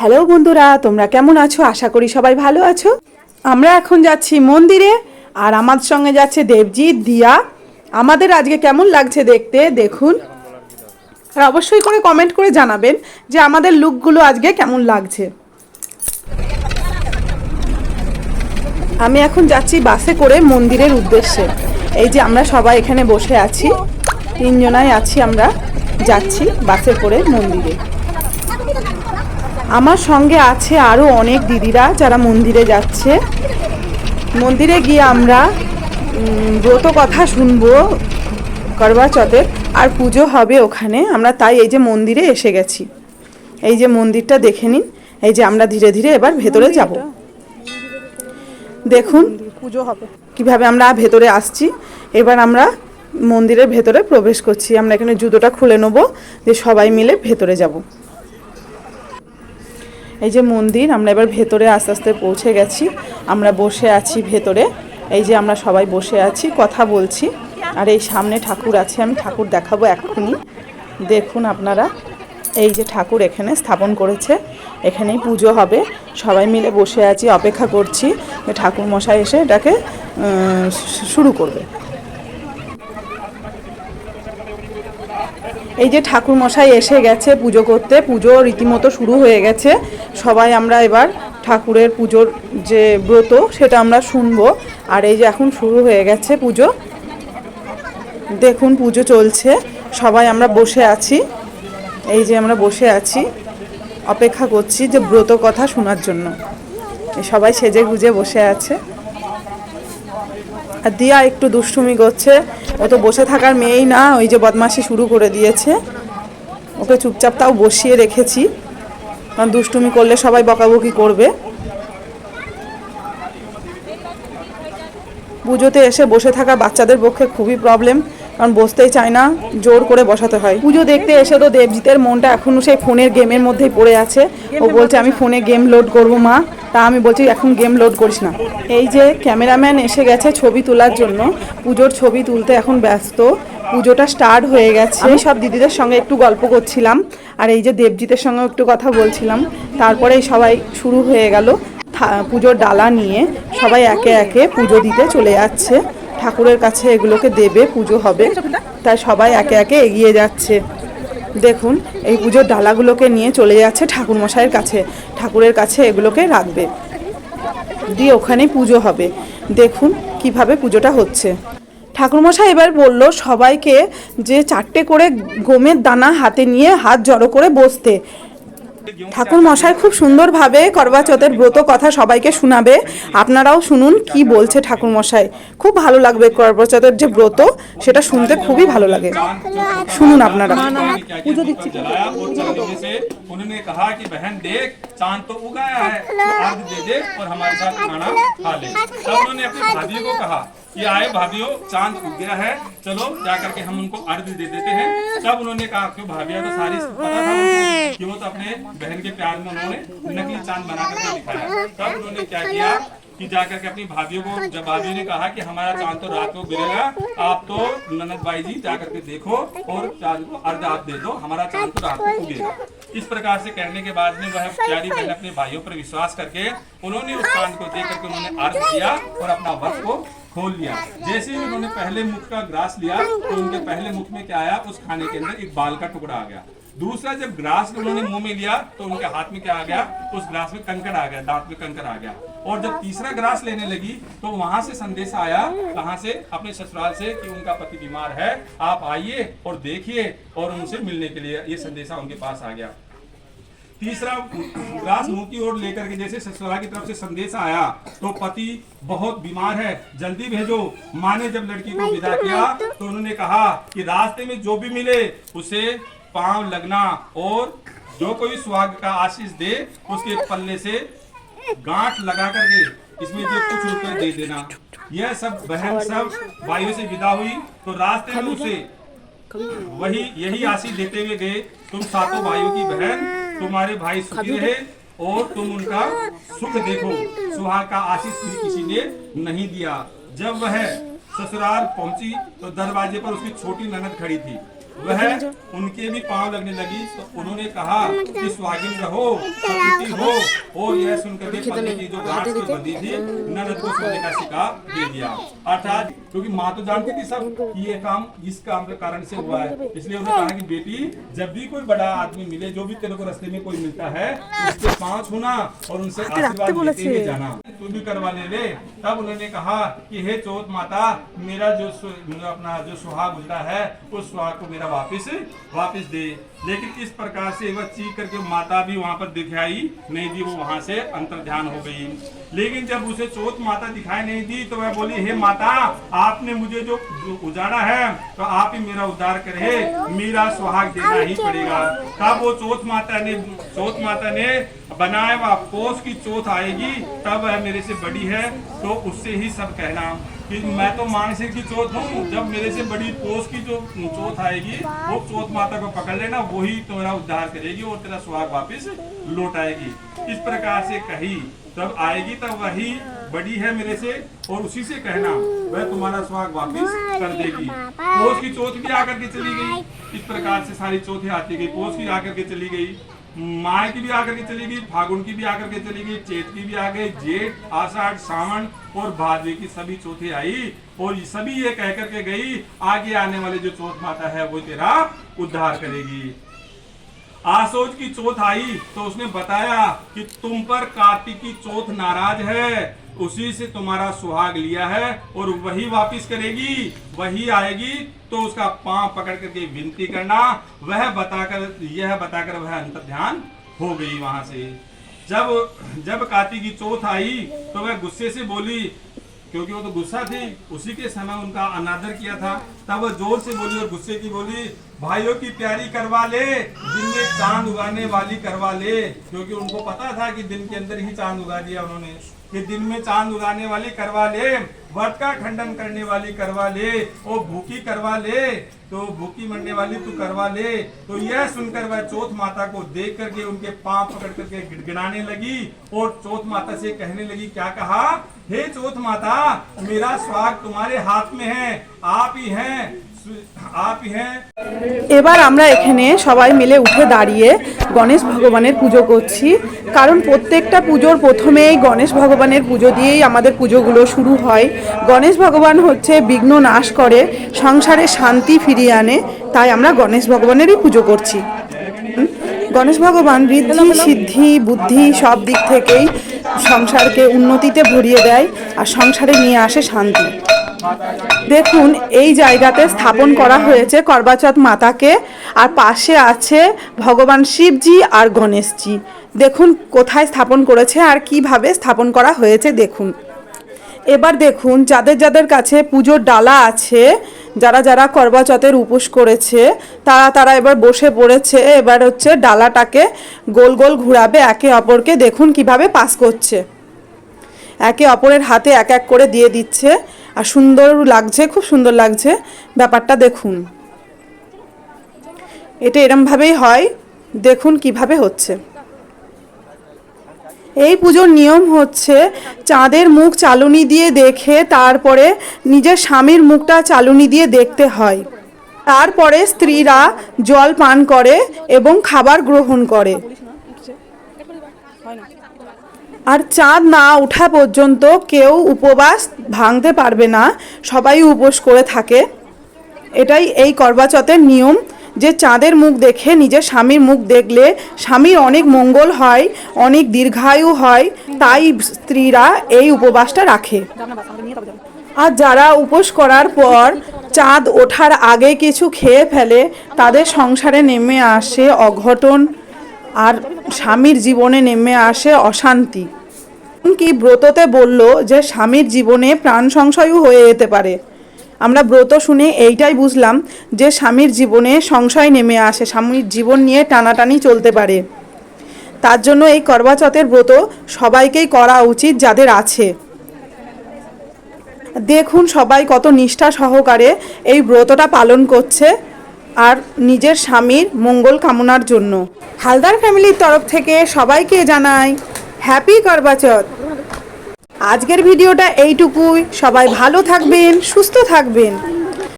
Hello বন্ধুরা, তোমরা কেমন আছো? আশা করি সবাই ভালো আছো। আমরা এখন যাচ্ছি মন্দিরে, আর আমার সঙ্গে যাচ্ছে দেবজিৎ, দিয়া। আমাদের আজকে কেমন লাগছে দেখতে দেখুন, আর অবশ্যই করে কমেন্ট করে জানাবেন যে আমাদের লুকগুলো আজকে কেমন লাগছে। আমি এখন যাচ্ছি বাসে করে মন্দিরের উদ্দেশ্যে। এই যে আমরা সবাই এখানে বসে আছি, 3 জনাই আছি, আমরা যাচ্ছি বাসে করে মন্দিরে। আমার সঙ্গে আছে আরও অনেক দিদিরা যারা মন্দিরে যাচ্ছে। মন্দিরে গিয়ে আমরা ব্রত কথা শুনবো করবা চৌথের, আর পুজো হবে ওখানে। আমরা তাই এই যে মন্দিরে এসে গেছি। এই যে মন্দিরটা দেখে নিন। এই যে আমরা ধীরে ধীরে এবার ভেতরে যাব। দেখুন পুজো হবে কিভাবে আমরা ভেতরে আসছি। এবার আমরা মন্দিরের ভেতরে প্রবেশ করছি। আমরা এখানে জুতোটা খুলে নেবো, যে সবাই মিলে ভেতরে যাব। এই যে মন্দির, আমরা এবার ভেতরে আস্তে আস্তে পৌঁছে গেছি। আমরা বসে আছি ভেতরে। এই যে আমরা সবাই বসে আছি, কথা বলছি। আর এই সামনে ঠাকুর আছে, আমি ঠাকুর দেখাবো এক্ষুনি। দেখুন আপনারা, এই যে ঠাকুর এখানে স্থাপন করেছে, এখানেই পুজো হবে। সবাই মিলে বসে আছি, অপেক্ষা করছি যে ঠাকুর মশাই এসে এটাকে শুরু করবে। এই যে ঠাকুর মশাই এসে গেছে পুজো করতে। পুজো রীতিমতো শুরু হয়ে গেছে। সবাই আমরা এবার ঠাকুরের পুজোর যে ব্রত সেটা আমরা শুনবো। আর এই যে এখন শুরু হয়ে গেছে পুজো। দেখুন পুজো চলছে, সবাই আমরা বসে আছি। এই যে আমরা বসে আছি, অপেক্ষা করছি যে ব্রত কথা শোনার জন্য। সবাই সেজে গুজে বসে আছে। আর দিয়া একটু দুষ্টুমি করছে, ও তো বসে থাকার মেয়েই না, ওই যে বদমাশি শুরু করে দিয়েছে। ওকে চুপচাপ তাও বসিয়ে রেখেছি, কারণ দুষ্টুমি করলে সবাই বকাবকি করবে। পুজোতে এসে বসে থাকা বাচ্চাদের পক্ষে খুবই প্রবলেম, কারণ বসতেই চায় না, জোর করে বসাতে হয়। পুজো দেখতে এসে তো দেবজিতের মনটা এখনও সেই ফোনের গেমের মধ্যেই পড়ে আছে। ও বলছে আমি ফোনে গেম লোড করবো মা। তা আমি বলছি এখন গেম লোড করিস না। এই যে ক্যামেরাম্যান এসে গেছে ছবি তোলার জন্য, পুজোর ছবি তুলতে এখন ব্যস্ত। পুজোটা স্টার্ট হয়ে গেছে। আমি সব দিদিদের সঙ্গে একটু গল্প করছিলাম, আর এই যে দেবজিতের সঙ্গে একটু কথা বলছিলাম। তারপরেই সবাই শুরু হয়ে গেল। পুজোর ডালা নিয়ে সবাই একে একে পুজো দিতে চলে যাচ্ছে। ঠাকুরের কাছে এগুলোকে দেবে, পুজো হবে, তাই সবাই একে একে এগিয়ে যাচ্ছে। দেখুন এই পুজোর ডালাগুলোকে নিয়ে চলে যাচ্ছে ঠাকুর মশাইয়ের কাছে। ঠাকুরের কাছে এগুলোকে রাখবে, দিয়ে ওখানে পুজো হবে। দেখুন কিভাবে পুজোটা হচ্ছে। ঠাকুরমশাই এবার বলল সবাইকে যে 4টে করে গমের দানা হাতে নিয়ে হাত জড়ো করে বসতে। ঠাকুর মশাই খুব সুন্দরভাবে করবা চৌথের ব্রত কথা সবাইকে শোনাবে। আপনারাও শুনুন কি বলছে ঠাকুর মশাই। খুব ভালো লাগবে, করবা চৌথের যে ব্রত সেটা শুনতে খুবই ভালো লাগে। শুনুন আপনারা। পুজো দিচ্ছি। उन्होंने कहा कि बहन देख चांद तो उगाया है, तो अर्घ दे दे और हमारे साथ खाना खा ले। तब उन्होंने अपनी भाभी को कहा कि आए भाभीओ चांद उग गया है, चलो जाकर के हम उनको अर्घ दे देते हैं। तब उन्होंने कहा क्यों भाभिया तो सारी पता था कि वो तो अपने बहन के प्यार में उन्होंने नकली चांद बना करके दिखाया। तब उन्होंने क्या किया कि जाकर के अपनी भाभियों को, जब भाभियों ने कहा कि हमारा चांद तो रात को गिरेगा, आप तो ननद बाई जी जाकर के देखो और चांद को अर्घ आप दे दो, हमारा चांद तो रात को उगेगा। इस प्रकार से कहने के बाद में वह प्यारी बहन अपने भाइयों पर विश्वास करके उन्होंने उस चांद को देख करके उन्होंने अर्घ दिया और अपना व्रत को खोल लिया। जैसे ही उन्होंने पहले मुख का ग्रास लिया तो उनके पहले मुख में क्या आया, उस खाने के अंदर एक बाल का टुकड़ा आ गया। दूसरा जब ग्रास उन्होंने मुंह में लिया तो उनके हाथ में क्या आ गया, उस ग्रास में कंकड़ आ गया, दांत में कंकड़ आ गया। और जब तीसरा ग्रास लेने लगी तो वहां से संदेश आया, कहां से, अपने ससुराल से, कि उनका पति बीमार है, आप आइए और देखिए और उनसे मिलने के लिए ये संदेशा उनके पास आ गया। तीसरा ग्रास मुंह की ओर लेकर के जैसे ससुराल की तरफ से संदेश आया तो पति बहुत बीमार है, जल्दी भेजो। माँ ने जब लड़की को विदा किया तो उन्होंने कहा कि रास्ते में जो भी मिले उसे पांव लगना और जो कोई सुहाग का आशीष दे उसके पल्ले से गांठ लगा करके इसमें जो कुछ रुपए दे देना। यह सब बहन सब भाइयों से विदा हुई तो रास्ते में उसे वही यही आशीष देते हुए गए, तुम सातों भाइयों की बहन, तुम्हारे भाई सुखी रहे और तुम उनका सुख देखो। सुहाग का आशीष भी किसी ने नहीं दिया। जब वह ससुराल पहुंची तो दरवाजे पर उसकी छोटी ननद खड़ी थी। वह उनके भी पांव लगने लगी। तो उन्होंने कहा कि सुहागिन रहो, सतुती हो। और यह सुनकर के पति की जो गांठ से बंधी थी ननद को सोने का सिक्का दे दिया। अर्थात क्योंकि माँ तो जानती थी सब कि ये काम इस काम के कारण से हुआ है, इसलिए उन्होंने कहा कि बेटी जब भी कोई बड़ा आदमी मिले, जो भी तेरे को रास्ते में कोई मिलता है, उसके पांव छूना और उनसे आशीर्वाद लेते हुए जाना, तू भी करवा ले। तब उन्होंने कहा कि हे चौथ माता, मेरा जो अपना जो सुहाग गुजरा है उस सुहाग को मेरा वापस दे। लेकिन इस प्रकार से वह चीख करके माता भी वहां पर दिखाई नहीं दी, वो वहां से अंतर्ध्यान हो गई। लेकिन जब उसे चौथ माता दिखाई नहीं दी तो वह बोली, हे माता, आपने मुझे जो उजाड़ा है तो आप ही मेरा उद्धार करे, मेरा सुहाग देना ही पड़ेगा। तब वो चौथ माता ने बनाया हुआ पोष की चौथ आएगी, तब वह मेरे से बड़ी है, तो उससे ही सब कहना कि मैं तो मानसिक की चौथ हूँ। जब मेरे से बड़ी पोष की जो चौथ आएगी, वो चौथ माता को पकड़ लेना, वही तुम्हारा उद्धार करेगी और तेरा सुहाग वापिस लौट आएगी। इस प्रकार से कही, तब आएगी तब वही बड़ी है मेरे से, और उसी से कहना, वह तुम्हारा सुहाग वापिस कर देगी। पोष की चौथ भी आकर के चली गई। इस प्रकार से सारी चौथें आती गई। पोष की आकर के चली गई, माह की भी आकर के चली गई, फागुन की भी आकर के चली गई, चैत की भी आ गई, जेठ, आषाढ़, सावन और भादवे की सभी चौथी आई। और सभी ये कह करके गई, आगे आने वाले जो चौथ माता है वो तेरा उद्धार करेगी। आसोज की चौथ आई तो उसने बताया कि तुम पर कार्तिक की चौथ नाराज है, उसी से तुम्हारा सुहाग लिया है और वही वापिस करेगी, वही आएगी। तो उसका पांव पकड़ करके विनती करना, यह बताकर वह अंतर्ध्यान हो गई वहां से। जब कार्तिक की चौथ आई तो वह गुस्से से बोली, क्योंकि वो तो गुस्सा थी, उसी के समय उनका अनादर किया था। तब वो जोर से बोली और गुस्से की बोली, भाइयों की प्यारी करवा ले, दिन में चांद उगाने वाली करवा ले। क्योंकि उनको पता था कि दिन के अंदर ही चांद उगा दिया उन्होंने, कि दिन में चांद उगाने वाली करवा ले, व्रत का खंडन करने वाली करवा ले, और भूखी करवा ले, तो भूखी मरने वाली तू करवा ले। तो यह सुनकर वह चौथ माता को देख करके उनके पांव पकड़ करके गिड़गिड़ाने लगी और चौथ माता से कहने लगी, क्या कहा, हे चौथ माता, मेरा सुहाग तुम्हारे हाथ में है, आप ही हैं। এবার আমরা এখানে সবাই মিলে উঠে দাঁড়িয়ে গণেশ ভগবানের পুজো করছি, কারণ প্রত্যেকটা পুজোর প্রথমেই গণেশ ভগবানের পুজো দিয়েই আমাদের পুজোগুলো শুরু হয়। গণেশ ভগবান হচ্ছে বিঘ্ন নাশ করে, সংসারে শান্তি ফিরিয়ে আনে, তাই আমরা গণেশ ভগবানেরই পুজো করছি। গণেশ ভগবান ঋদ্ধি সিদ্ধি বুদ্ধি সব দিক থেকেই সংসারকে উন্নতিতে ভরিয়ে দেয় আর সংসারে নিয়ে আসে শান্তি। দেখুন এই জায়গাতে স্থাপন করা হয়েছে করবাচৌথ মাতাকে, আর পাশে আছে ভগবান শিবজি আর গণেশজি। দেখুন কোথায় স্থাপন করেছে আর কিভাবে স্থাপন করা হয়েছে দেখুন। এবার দেখুন যাদের যাদের কাছে পুজোর ডালা আছে, যারা যারা করবাচৌথের উপোস করেছে তারা এবার বসে পড়েছে। এবার হচ্ছে ডালাটাকে গোল গোল ঘুরাবে, একে অপরকে দেখুন কিভাবে পাস করছে, একে অপরের হাতে এক এক করে দিয়ে দিচ্ছে। আর সুন্দর লাগছে, খুব সুন্দর লাগছে ব্যাপারটা। দেখুন এটা এরমভাবেই হয়, দেখুন কিভাবে হচ্ছে। এই পুজোর নিয়ম হচ্ছে চাঁদের মুখ চালুনি দিয়ে দেখে তারপরে নিজের স্বামীর মুখটা চালুনি দিয়ে দেখতে হয়। তারপরে স্ত্রীরা জল পান করে এবং খাবার গ্রহণ করে। আর চাঁদ না ওঠা পর্যন্ত কেউ উপবাস ভাঙতে পারবে না, সবাই উপোস করে থাকে। এটাই এই করবাচৌথের নিয়ম, যে চাঁদের মুখ দেখে নিজের স্বামীর মুখ দেখলে স্বামীর অনেক মঙ্গল হয়, অনেক দীর্ঘায়ু হয়, তাই স্ত্রীরা এই উপবাসটা রাখে। আর যারা উপোস করার পর চাঁদ ওঠার আগে কিছু খেয়ে ফেলে, তাদের সংসারে নেমে আসে অঘটন আর স্বামীর জীবনে নেমে আসে অশান্তি। কি ব্রততে বলল যে স্বামীর জীবনে প্রাণ সংশয়ও হয়ে যেতে পারে। আমরা ব্রত শুনে এইটাই বুঝলাম যে স্বামীর জীবনে সংশয় নেমে আসে, স্বামীর জীবন নিয়ে টানাটানি চলতে পারে। তার জন্য এই করবাচৌথের ব্রত সবাইকেই করা উচিত যাদের আছে। দেখুন সবাই কত নিষ্ঠা সহকারে এই ব্রতটা পালন করছে আর নিজের স্বামীর মঙ্গল কামনার জন্য। হালদার ফ্যামিলির তরফ থেকে সবাইকে জানাই হ্যাপি করবাচৌথ। আজকের ভিডিওটা এইটুকুই। সবাই ভালো থাকবেন, সুস্থ থাকবেন।